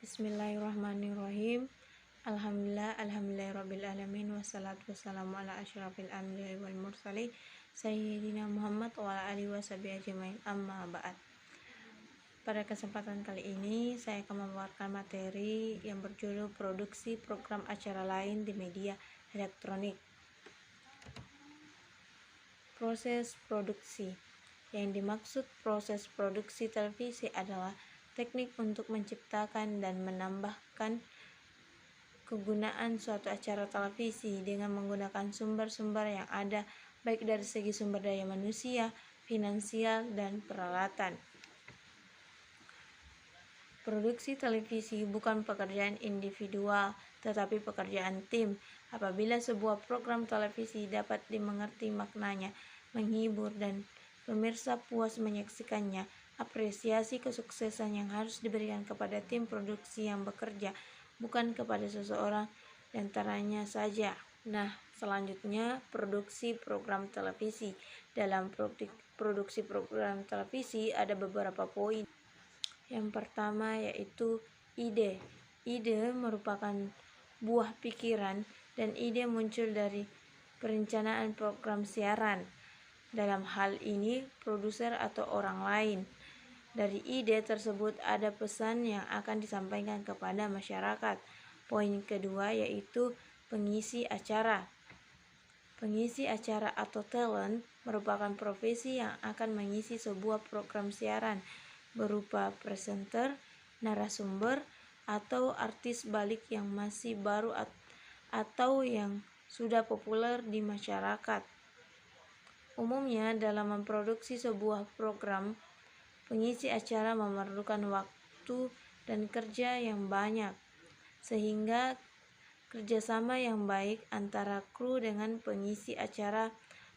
Bismillahirrahmanirrahim. Alhamdulillahirabbil wassalatu wassalamu ala asyrafil anbiya'i wal mursalin sayyidina Muhammad wa ala alihi washabihi ajmain. Amma ba'd. Pada kesempatan kali ini saya akan membawakan materi yang berjudul produksi program acara lain di media elektronik. Proses produksi. Yang dimaksud proses produksi televisi adalah teknik untuk menciptakan dan menambahkan kegunaan suatu acara televisi dengan menggunakan sumber-sumber yang ada, baik dari segi sumber daya manusia, finansial, dan peralatan. Produksi televisi bukan pekerjaan individual, tetapi pekerjaan tim. Apabila sebuah program televisi dapat dimengerti maknanya, menghibur, dan pemirsa puas menyaksikannya, apresiasi kesuksesan yang harus diberikan kepada tim produksi yang bekerja, bukan kepada seseorang di antaranya saja. Nah, selanjutnya produksi program televisi. Dalam produksi program televisi ada beberapa poin. Yang pertama yaitu ide. Ide merupakan buah pikiran, dan ide muncul dari perencanaan program siaran. Dalam hal ini, produser atau orang lain. Dari ide tersebut ada pesan yang akan disampaikan kepada masyarakat. Poin kedua yaitu pengisi acara. Pengisi acara atau talent merupakan profesi yang akan mengisi sebuah program siaran berupa presenter, narasumber, atau artis balik yang masih baru atau yang sudah populer di masyarakat. Umumnya dalam memproduksi sebuah program, pengisi acara memerlukan waktu dan kerja yang banyak, sehingga kerjasama yang baik antara kru dengan pengisi acara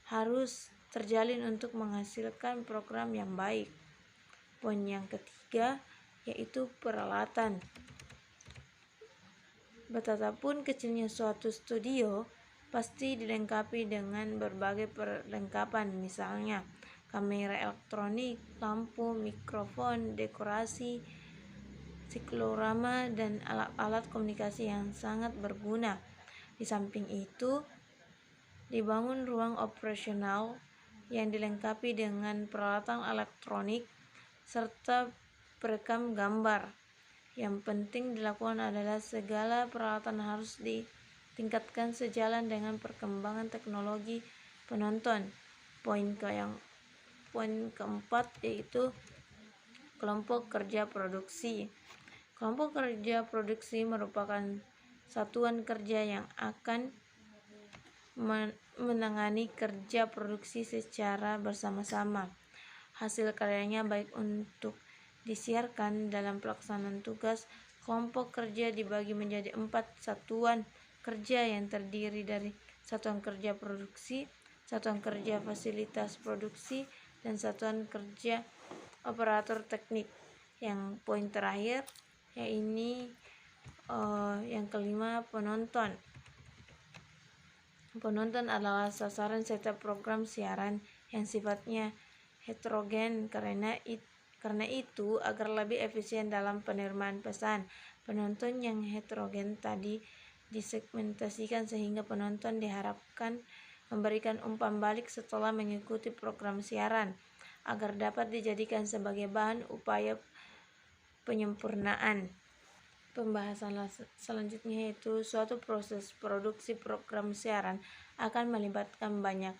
harus terjalin untuk menghasilkan program yang baik. Poin yang ketiga yaitu peralatan. Betapapun kecilnya suatu studio, pasti dilengkapi dengan berbagai perlengkapan, misalnya kamera elektronik, lampu, mikrofon, dekorasi, siklorama, dan alat-alat komunikasi yang sangat berguna. Di samping itu, dibangun ruang operasional yang dilengkapi dengan peralatan elektronik serta perekam gambar. Yang penting dilakukan adalah segala peralatan harus ditingkatkan sejalan dengan perkembangan teknologi penonton. Poin keempat yaitu kelompok kerja produksi. Kelompok kerja produksi merupakan satuan kerja yang akan menangani kerja produksi secara bersama-sama. Hasil karyanya baik untuk disiarkan. Dalam pelaksanaan tugas, kelompok kerja dibagi menjadi 4 satuan kerja yang terdiri dari satuan kerja produksi, satuan kerja fasilitas produksi, dan satuan kerja operator teknik. Yang poin terakhir yaitu yang kelima, penonton. Penonton adalah sasaran setiap program siaran yang sifatnya heterogen. Karena itu, agar lebih efisien dalam penerimaan pesan, penonton yang heterogen tadi disegmentasikan sehingga penonton diharapkan memberikan umpan balik setelah mengikuti program siaran, agar dapat dijadikan sebagai bahan upaya penyempurnaan. Pembahasan selanjutnya yaitu suatu proses produksi program siaran akan melibatkan banyak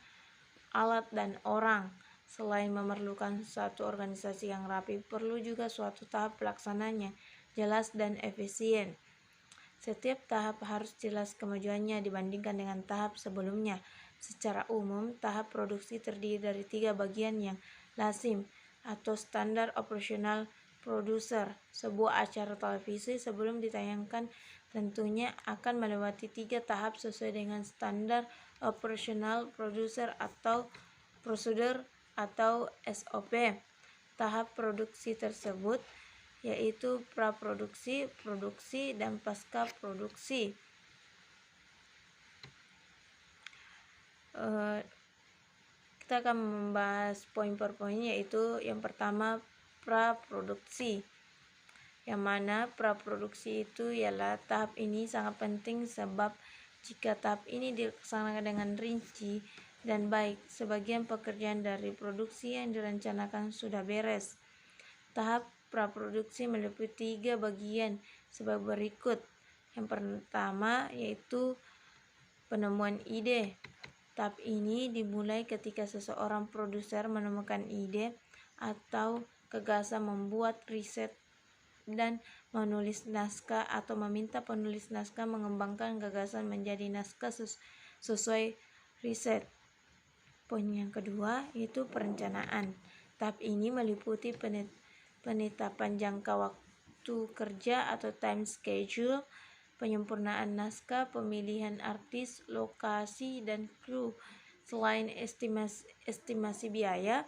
alat dan orang. Selain memerlukan suatu organisasi yang rapi, perlu juga suatu tahap pelaksanaan yang jelas dan efisien. Setiap tahap harus jelas kemajuannya dibandingkan dengan tahap sebelumnya. Secara umum, tahap produksi terdiri dari 3 bagian yang lazim atau standar operasional produser. Sebuah acara televisi sebelum ditayangkan tentunya akan melewati 3 tahap sesuai dengan standar operasional produser atau prosedur atau SOP. Tahap produksi tersebut yaitu praproduksi, produksi, dan pasca produksi. Kita akan membahas poin per poin, yaitu yang pertama praproduksi. yang mana praproduksi itu ialah tahap ini sangat penting sebab jika tahap ini dilaksanakan dengan rinci dan baik, sebagian pekerjaan dari produksi yang direncanakan sudah beres. Tahap praproduksi meliputi 3 bagian sebagai berikut. Yang pertama yaitu penemuan ide. Tahap ini dimulai ketika seseorang produser menemukan ide atau gagasan membuat riset dan menulis naskah atau meminta penulis naskah mengembangkan gagasan menjadi naskah sesuai riset. Poin yang kedua yaitu perencanaan. Tahap ini meliputi penetapan jangka waktu kerja atau time schedule, penyempurnaan naskah, pemilihan artis, lokasi, dan kru. Selain estimasi biaya,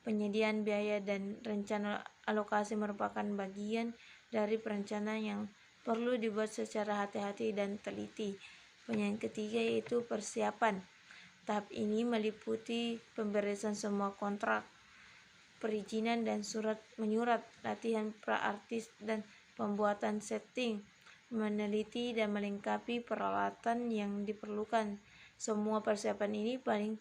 penyediaan biaya dan rencana alokasi merupakan bagian dari perencanaan yang perlu dibuat secara hati-hati dan teliti. Poin yang ketiga yaitu persiapan. Tahap ini meliputi pemberesan semua kontrak, perizinan dan surat menyurat, latihan pra-artis dan pembuatan setting, meneliti dan melengkapi peralatan yang diperlukan. Semua persiapan ini paling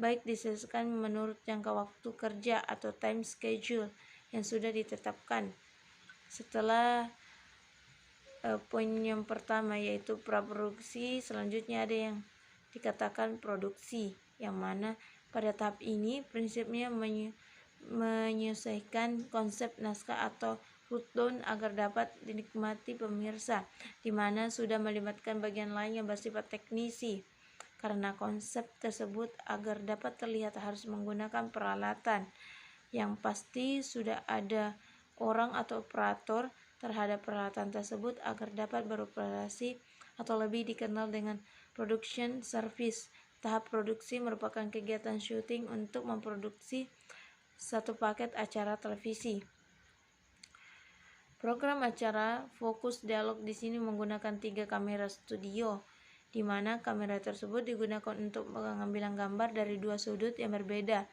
baik diselesaikan menurut jangka waktu kerja atau time schedule yang sudah ditetapkan. Setelah poin yang pertama yaitu praproduksi, selanjutnya ada yang dikatakan produksi, yang mana pada tahap ini prinsipnya menyelesaikan konsep naskah atau rundown agar dapat dinikmati pemirsa, di mana sudah melibatkan bagian lain yang bersifat teknisi. Karena konsep tersebut agar dapat terlihat harus menggunakan peralatan yang pasti sudah ada orang atau operator terhadap peralatan tersebut agar dapat beroperasi atau lebih dikenal dengan production service. Tahap produksi merupakan kegiatan syuting untuk memproduksi satu paket acara televisi. Program acara fokus dialog di sini menggunakan 3 kamera studio, di mana kamera tersebut digunakan untuk pengambilan gambar dari 2 sudut yang berbeda,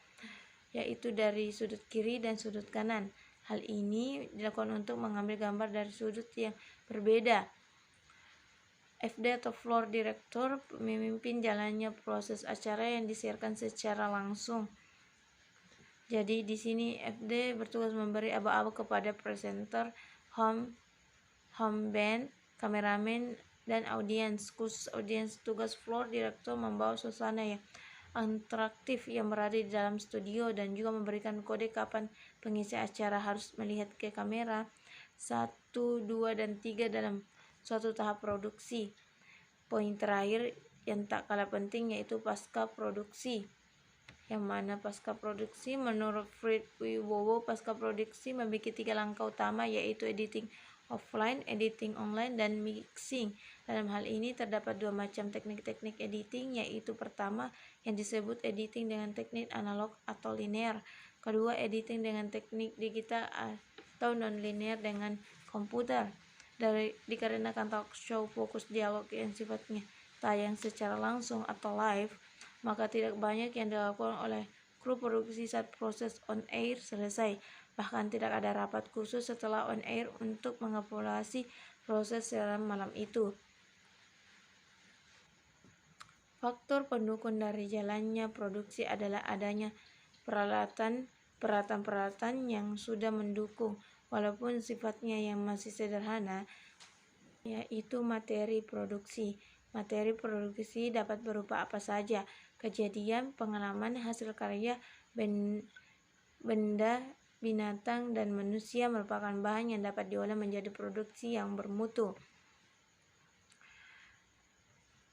yaitu dari sudut kiri dan sudut kanan. Hal ini dilakukan untuk mengambil gambar dari sudut yang berbeda. FD atau floor director memimpin jalannya proses acara yang disiarkan secara langsung. Jadi di sini FD bertugas memberi aba-aba kepada presenter, home band, kameramen, dan audiens. Khusus audiens, tugas floor director membawa suasana yang interaktif yang berada di dalam studio dan juga memberikan kode kapan pengisi acara harus melihat ke kamera 1, 2, dan 3 dalam suatu tahap produksi. Poin terakhir yang tak kalah penting yaitu pasca produksi, yang mana pasca produksi menurut Fred Wibowo, pasca produksi memiliki 3 langkah utama yaitu editing offline, editing online, dan mixing. Dalam hal ini terdapat 2 macam teknik-teknik editing, yaitu pertama yang disebut editing dengan teknik analog atau linear, kedua editing dengan teknik digital atau non-linear dengan komputer. Dikarenakan talk show fokus dialog yang sifatnya tayang secara langsung atau live, maka tidak banyak yang dilakukan oleh kru produksi saat proses on air selesai. Bahkan tidak ada rapat khusus setelah on air untuk mengevaluasi proses siaran malam itu. Faktor pendukung dari jalannya produksi adalah adanya peralatan yang sudah mendukung, walaupun sifatnya yang masih sederhana, yaitu materi produksi. Materi produksi dapat berupa apa saja: kejadian, pengalaman, hasil karya, benda, binatang, dan manusia merupakan bahan yang dapat diolah menjadi produksi yang bermutu.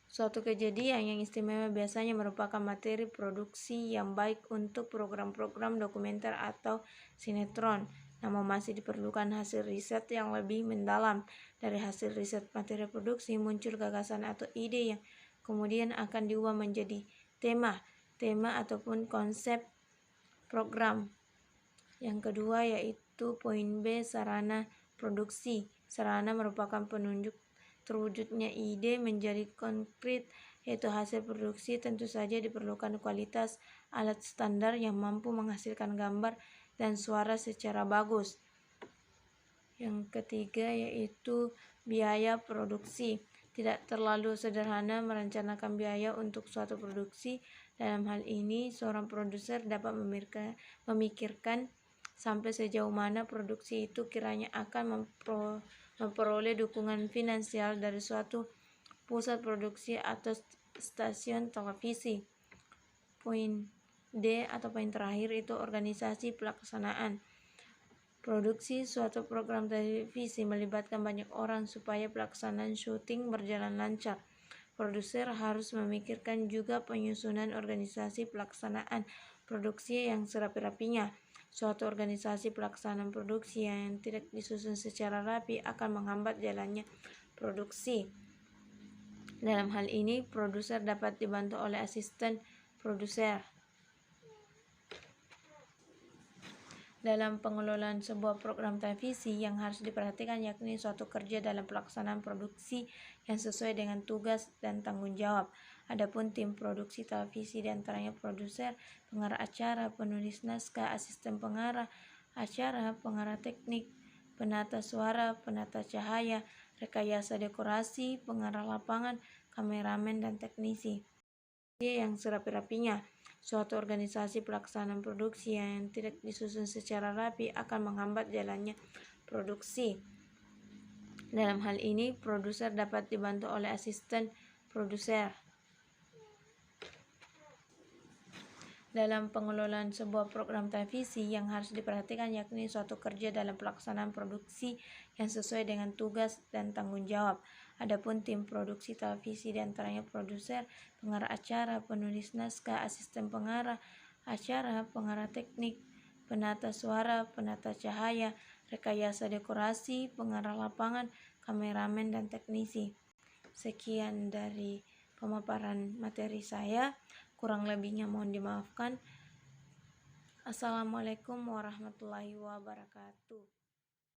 Suatu kejadian yang istimewa biasanya merupakan materi produksi yang baik untuk program-program dokumenter atau sinetron. Namun masih diperlukan hasil riset yang lebih mendalam. Dari hasil riset materi produksi muncul gagasan atau ide yang kemudian akan diubah menjadi tema ataupun konsep program. Yang kedua yaitu poin B, sarana produksi. Sarana merupakan penunjuk terwujudnya ide menjadi konkret, yaitu hasil produksi. Tentu saja diperlukan kualitas alat standar yang mampu menghasilkan gambar dan suara secara bagus. Yang ketiga yaitu biaya produksi. Tidak terlalu sederhana merencanakan biaya untuk suatu produksi. Dalam hal ini, seorang produser dapat memikirkan sampai sejauh mana produksi itu kiranya akan memperoleh dukungan finansial dari suatu pusat produksi atau stasiun televisi. Poin D atau poin terakhir itu organisasi pelaksanaan. Produksi suatu program televisi melibatkan banyak orang supaya pelaksanaan syuting berjalan lancar. Produser harus memikirkan juga penyusunan organisasi pelaksanaan produksi yang serapi-rapinya. Suatu organisasi pelaksanaan produksi yang tidak disusun secara rapi akan menghambat jalannya produksi. Dalam hal ini, produser dapat dibantu oleh asisten produser. Dalam pengelolaan sebuah program televisi yang harus diperhatikan yakni suatu kerja dalam pelaksanaan produksi yang sesuai dengan tugas dan tanggung jawab. Adapun tim produksi televisi diantaranya produser, pengarah acara, penulis naskah, asisten pengarah acara, pengarah teknik, penata suara, penata cahaya, rekayasa dekorasi, pengarah lapangan, kameramen, dan teknisi. Yang serapi-rapinya. Suatu organisasi pelaksanaan produksi yang tidak disusun secara rapi akan menghambat jalannya produksi. Dalam hal ini, produser dapat dibantu oleh asisten produser. Dalam pengelolaan sebuah program televisi yang harus diperhatikan yakni suatu kerja dalam pelaksanaan produksi yang sesuai dengan tugas dan tanggung jawab. Adapun tim produksi televisi diantaranya produser, pengarah acara, penulis naskah, asisten pengarah acara, pengarah teknik, penata suara, penata cahaya, rekayasa dekorasi, pengarah lapangan, kameramen, dan teknisi. Sekian dari pemaparan materi saya. Kurang lebihnya mohon dimaafkan. Assalamualaikum warahmatullahi wabarakatuh.